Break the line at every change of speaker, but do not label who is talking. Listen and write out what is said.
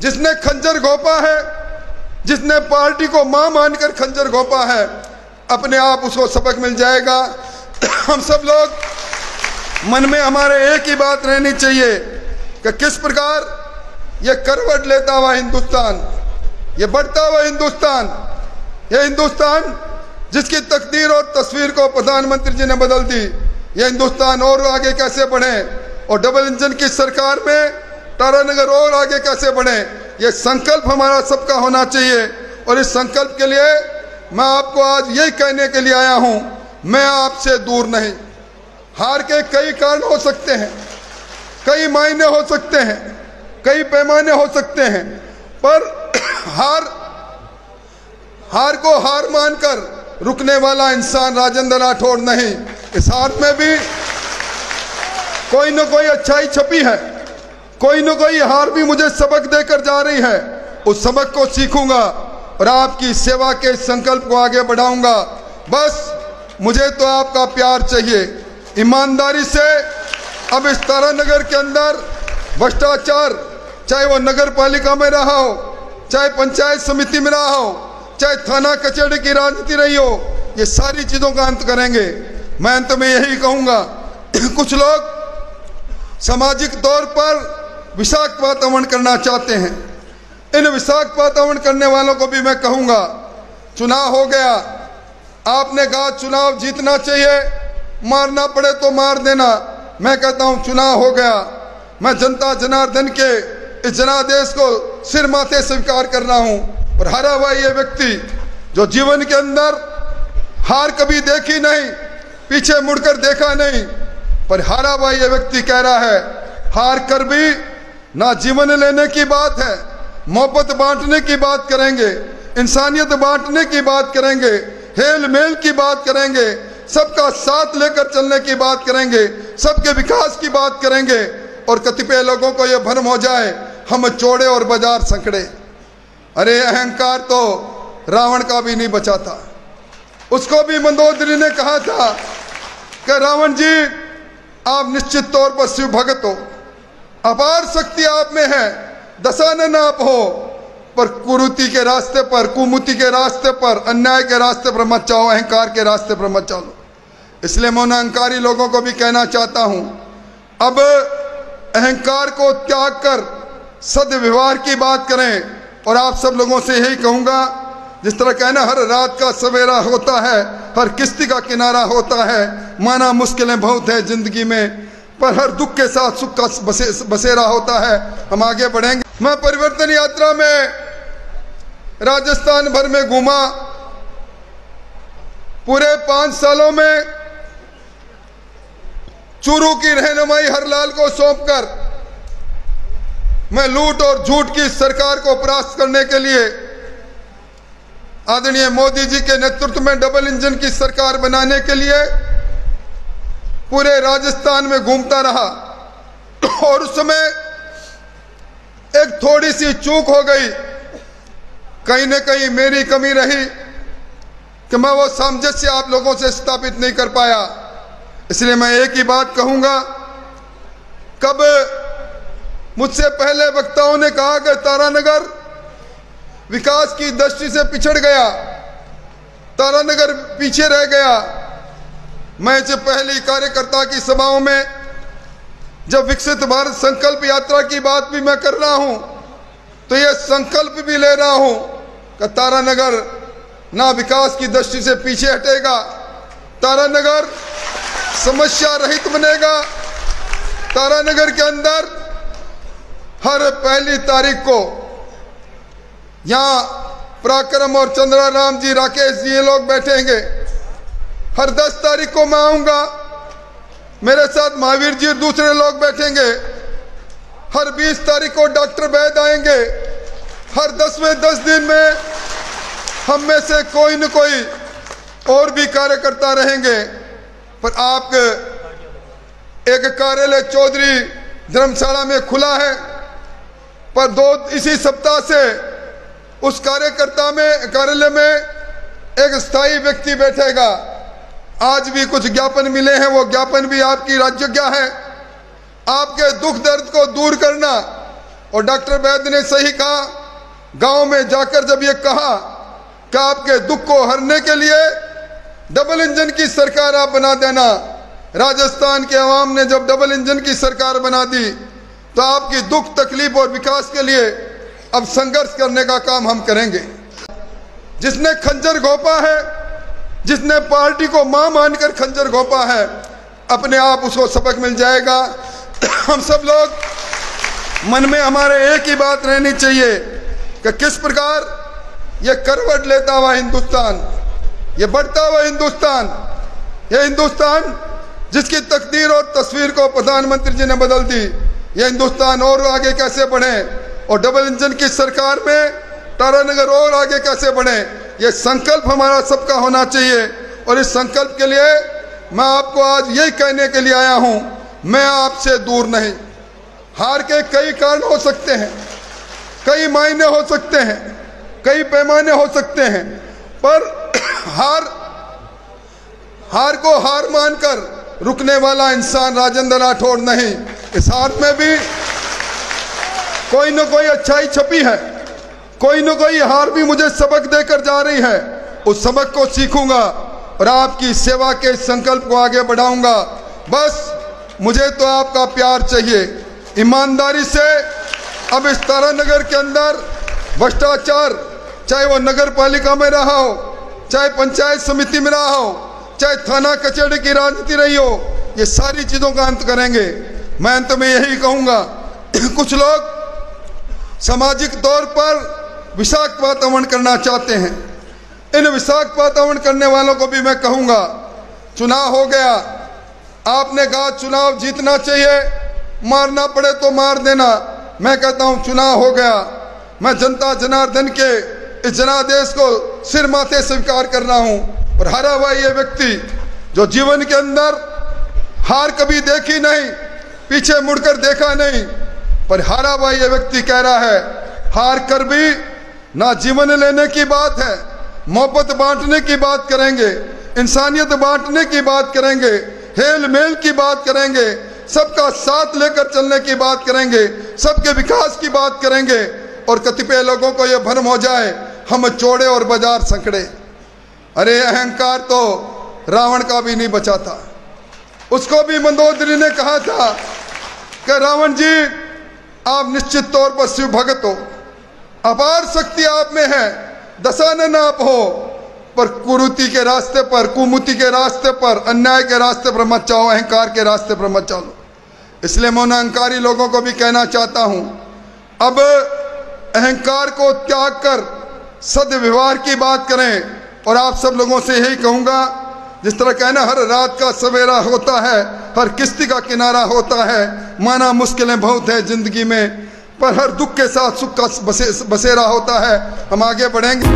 जिसने खंजर घोंपा है, जिसने पार्टी को मां मानकर खंजर घोंपा है, अपने आप उसको सबक मिल जाएगा। हम सब लोग मन में हमारे एक ही बात रहनी चाहिए कि किस प्रकार ये करवट लेता हुआ हिंदुस्तान, ये बढ़ता हुआ हिंदुस्तान, ये हिंदुस्तान जिसकी तकदीर और तस्वीर को प्रधानमंत्री जी ने बदल दी, ये हिंदुस्तान और आगे कैसे बढ़े और डबल इंजन की सरकार में तारानगर और आगे कैसे बढ़े, ये संकल्प हमारा सबका होना चाहिए। और इस संकल्प के लिए मैं आपको आज यही कहने के लिए आया हूं, मैं आपसे दूर नहीं। हार के कई कारण हो सकते हैं, कई मायने हो सकते हैं, कई पैमाने हो सकते हैं, पर हार को हार मानकर रुकने वाला इंसान राजेंद्र राठौड़ नहीं। इस हार में भी कोई न कोई अच्छाई छपी है, कोई न कोई हार भी मुझे सबक देकर जा रही है। उस सबक को सीखूंगा और आपकी सेवा के संकल्प को आगे बढ़ाऊंगा। बस मुझे तो आपका प्यार चाहिए, ईमानदारी से। अब इस तारानगर के अंदर भ्रष्टाचार, चाहे वो नगर पालिका में रहा हो, चाहे पंचायत समिति में रहा हो, चाहे थाना कचहरी की राजनीति रही हो, ये सारी चीजों का अंत करेंगे। मैं अंत में यही कहूंगा, कुछ लोग सामाजिक तौर पर विषाक्त वातावरण करना चाहते हैं। इन विषाक्त वातावरण करने वालों को भी मैं कहूंगा, चुनाव हो गया, आपने कहा चुनाव जीतना चाहिए, मारना पड़े तो मार देना। मैं कहता हूं चुनाव हो गया, मैं जनता जनार्दन के इस जनादेश को सिर माथे स्वीकार कर रहा हूं। और हारा हुआ ये व्यक्ति जो जीवन के अंदर हार कभी देखी नहीं, पीछे मुड़कर देखा नहीं, पर हारा हुआ ये व्यक्ति कह रहा है हार कर भी ना जीवन लेने की बात है, मोहब्बत बांटने की बात करेंगे, इंसानियत बांटने की बात करेंगे, हेल मेल की बात करेंगे, सबका साथ लेकर चलने की बात करेंगे, सबके विकास की बात करेंगे। और कतिपय लोगों को यह भ्रम हो जाए हम चौड़े और बाजार संकड़े। अरे अहंकार तो रावण का भी नहीं बचा था, उसको भी मंदोदरी ने कहा था कि रावण जी आप निश्चित तौर पर शिव भगत हो, अपार शक्ति आप में है, दशानन आप हो, पर कुरीति के रास्ते पर, कुमुति के रास्ते पर, अन्याय के रास्ते पर मत जाओ, अहंकार के रास्ते पर मत चलो। इसलिए मैं उन अहंकारी लोगों को भी कहना चाहता हूं, अब अहंकार को त्याग कर सद्व्यवहार की बात करें। और आप सब लोगों से यही कहूंगा, जिस तरह कहना हर रात का सवेरा होता है, हर किश्ती का किनारा होता है, माना मुश्किलें बहुत है जिंदगी में, पर हर दुख के साथ सुख का बसेरा होता है। हम आगे बढ़ेंगे। मैं परिवर्तन यात्रा में राजस्थान भर में घूमा, पूरे 5 सालों में चूरू की रहनुमाई हरलाल को सौंपकर मैं लूट और झूठ की सरकार को परास्त करने के लिए आदरणीय मोदी जी के नेतृत्व में डबल इंजन की सरकार बनाने के लिए पूरे राजस्थान में घूमता रहा। और उस समय एक थोड़ी सी चूक हो गई, कहीं न कहीं मेरी कमी रही कि मैं वो सामंजस्य आप लोगों से स्थापित नहीं कर पाया। इसलिए मैं एक ही बात कहूंगा, कब मुझसे पहले वक्ताओं ने कहा कि तारानगर विकास की दृष्टि से पिछड़ गया, तारानगर पीछे रह गया। मैं इससे पहली कार्यकर्ता की सभाओं में जब विकसित भारत संकल्प यात्रा की बात भी मैं कर रहा हूं, तो यह संकल्प भी ले रहा हूं कि तारानगर ना विकास की दृष्टि से पीछे हटेगा, तारानगर समस्या रहित बनेगा। तारानगर के अंदर हर 1 तारीख को यहाँ पराक्रम और चंद्रा राम जी, राकेश जी, ये लोग बैठेंगे। हर 10 तारीख को मैं आऊँगा, मेरे साथ महावीर जी और दूसरे लोग बैठेंगे। हर 20 तारीख को डॉक्टर वैद आएंगे। हर 10 दिन में हम में से कोई न कोई और भी कार्यकर्ता रहेंगे। पर आप एक कार्यालय चौधरी धर्मशाला में खुला है, पर इसी सप्ताह से उस कार्यालय में एक स्थायी व्यक्ति बैठेगा। आज भी कुछ ज्ञापन मिले हैं, वो ज्ञापन भी आपकी राजज्ञा है। आपके दुख दर्द को दूर करना, और डॉक्टर वैद्य ने सही कहा, गांव में जाकर जब ये कहा कि आपके दुख को हरने के लिए डबल इंजन की सरकार आप बना देना, राजस्थान के अवाम ने जब डबल इंजन की सरकार बना दी तो आपकी दुख तकलीफ और विकास के लिए अब संघर्ष करने का काम हम करेंगे। जिसने खंजर घोंपा है, जिसने पार्टी को मां मानकर खंजर घोंपा है, अपने आप उसको सबक मिल जाएगा। हम सब लोग मन में हमारे एक ही बात रहनी चाहिए कि किस प्रकार ये करवट लेता हुआ हिंदुस्तान, ये बढ़ता हुआ हिंदुस्तान, ये हिंदुस्तान जिसकी तकदीर और तस्वीर को प्रधानमंत्री जी ने बदल दी, ये हिंदुस्तान और आगे कैसे बढ़े और डबल इंजन की सरकार में तारानगर और आगे कैसे बढ़े, ये संकल्प हमारा सबका होना चाहिए। और इस संकल्प के लिए मैं आपको आज यही कहने के लिए आया हूं, मैं आपसे दूर नहीं। हार के कई कारण हो सकते हैं, कई मायने हो सकते हैं, कई पैमाने हो सकते हैं, पर हार को हार मानकर रुकने वाला इंसान राजेंद्र राठौड़ नहीं। इस हार में भी कोई न कोई अच्छाई छपी है, कोई न कोई हार भी मुझे सबक देकर जा रही है। उस सबक को सीखूंगा और आपकी सेवा के संकल्प को आगे बढ़ाऊंगा। बस मुझे तो आपका प्यार चाहिए, ईमानदारी से। अब इस तारानगर के अंदर भ्रष्टाचार, चाहे वो नगर पालिका में रहा हो, चाहे पंचायत समिति में रहा हो, चाहे थाना कचहरी की राजनीति रही हो, ये सारी चीजों का अंत करेंगे। मैं अंत में यही कहूंगा, कुछ लोग सामाजिक तौर पर विषाक्त वातावरण करना चाहते हैं। इन विषाक्त वातावरण करने वालों को भी मैं कहूंगा, चुनाव हो गया, आपने कहा चुनाव जीतना चाहिए, मारना पड़े तो मार देना। मैं कहता हूं चुनाव हो गया, मैं जनता जनार्दन के इस जनादेश को सिर माथे स्वीकार कर रहा हूं। और हारा हुआ ये व्यक्ति जो जीवन के अंदर हार कभी देखी नहीं, पीछे मुड़कर देखा नहीं, पर हारा हुआ ये व्यक्ति कह रहा है हार कर भी ना जीवन लेने की बात है, मोहब्बत बांटने की बात करेंगे, इंसानियत बांटने की बात करेंगे, हेल मेल की बात करेंगे, सबका साथ लेकर चलने की बात करेंगे, सबके विकास की बात करेंगे। और कतिपय लोगों को यह भ्रम हो जाए हम चौड़े और बाजार संकड़े। अरे अहंकार तो रावण का भी नहीं बचा था, उसको भी मंदोदरी ने कहा था कि रावण जी आप निश्चित तौर पर शिव भगत हो, अपार शक्ति आप में है, दशानन आप हो, पर कुरीति के रास्ते पर, कुमुति के रास्ते पर, अन्याय के रास्ते पर मत जाओ, अहंकार के रास्ते पर मत चलो। इसलिए मैं उन अहंकारी लोगों को भी कहना चाहता हूं, अब अहंकार को त्याग कर सद्व्यवहार की बात करें। और आप सब लोगों से यही कहूंगा, जिस तरह कहना हर रात का सवेरा होता है, हर किश्ती का किनारा होता है, माना मुश्किलें बहुत है जिंदगी में, पर हर दुख के साथ सुख का बसेरा होता है। हम आगे बढ़ेंगे।